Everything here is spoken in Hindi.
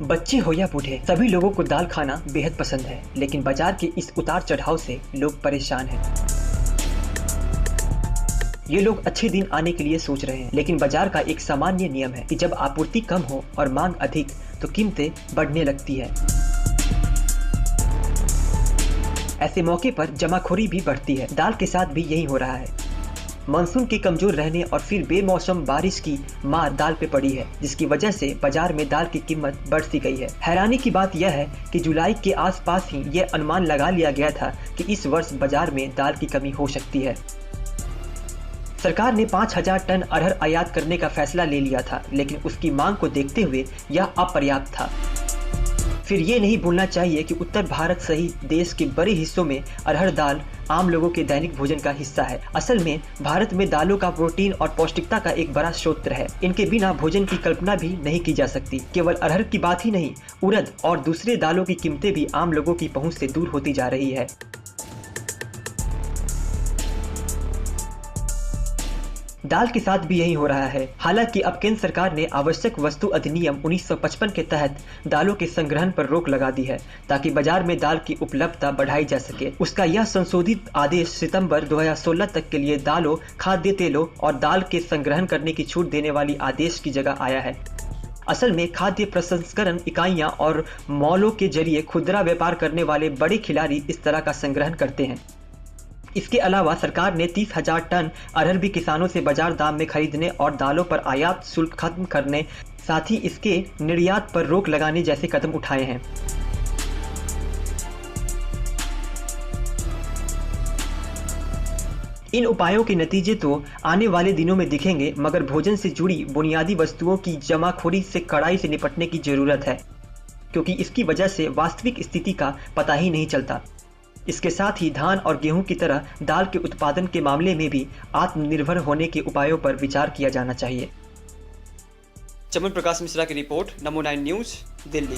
बच्चे हो या बूढ़े, सभी लोगों को दाल खाना बेहद पसंद है, लेकिन बाजार के इस उतार चढ़ाव से लोग परेशान हैं। ये लोग अच्छे दिन आने के लिए सोच रहे हैं, लेकिन बाजार का एक सामान्य नियम है कि जब आपूर्ति कम हो और मांग अधिक तो कीमतें बढ़ने लगती है। ऐसे मौके पर जमाखोरी भी बढ़ती है। दाल के साथ भी यही हो रहा है। मानसून के कमजोर रहने और फिर बेमौसम बारिश की मार दाल पे पड़ी है, जिसकी वजह से बाजार में दाल की कीमत बढ़ सी गई है। हैरानी की बात यह है कि जुलाई के आसपास ही यह अनुमान लगा लिया गया था कि इस वर्ष बाजार में दाल की कमी हो सकती है। सरकार ने 5000 टन अरहर आयात करने का फैसला ले लिया था, लेकिन उसकी मांग को देखते हुए यह अपर्याप्त था। फिर ये नहीं भूलना चाहिए कि उत्तर भारत सहित देश के बड़े हिस्सों में अरहर दाल आम लोगों के दैनिक भोजन का हिस्सा है। असल में भारत में दालों का प्रोटीन और पौष्टिकता का एक बड़ा स्रोत है। इनके बिना भोजन की कल्पना भी नहीं की जा सकती। केवल अरहर की बात ही नहीं, उड़द और दूसरे दालों की कीमतें भी आम लोगों की पहुंच से दूर होती जा रही है। दाल के साथ भी यही हो रहा है। हालांकि अब केंद्र सरकार ने आवश्यक वस्तु अधिनियम 1955 के तहत दालों के संग्रहण पर रोक लगा दी है, ताकि बाजार में दाल की उपलब्धता बढ़ाई जा सके। उसका यह संशोधित आदेश सितंबर 2016 तक के लिए दालों, खाद्य तेलों और दाल के संग्रहण करने की छूट देने वाली आदेश की जगह आया है। असल में खाद्य प्रसंस्करण इकाइयां और मॉलों के जरिए खुदरा व्यापार करने वाले बड़े खिलाड़ी इस तरह का संग्रहण करते हैं। इसके अलावा सरकार ने 30,000 टन अरहर भी किसानों से बाजार दाम में खरीदने और दालों पर आयात शुल्क खत्म करने, साथ ही इसके निर्यात पर रोक लगाने जैसे कदम उठाए हैं। इन उपायों के नतीजे तो आने वाले दिनों में दिखेंगे, मगर भोजन से जुड़ी बुनियादी वस्तुओं की जमाखोरी से कड़ाई से निपटने की जरूरत है, क्योंकि इसकी वजह से वास्तविक स्थिति का पता ही नहीं चलता। इसके साथ ही धान और गेहूं की तरह दाल के उत्पादन के मामले में भी आत्मनिर्भर होने के उपायों पर विचार किया जाना चाहिए। चमन प्रकाश मिश्रा की रिपोर्ट, नमो 9 न्यूज, दिल्ली।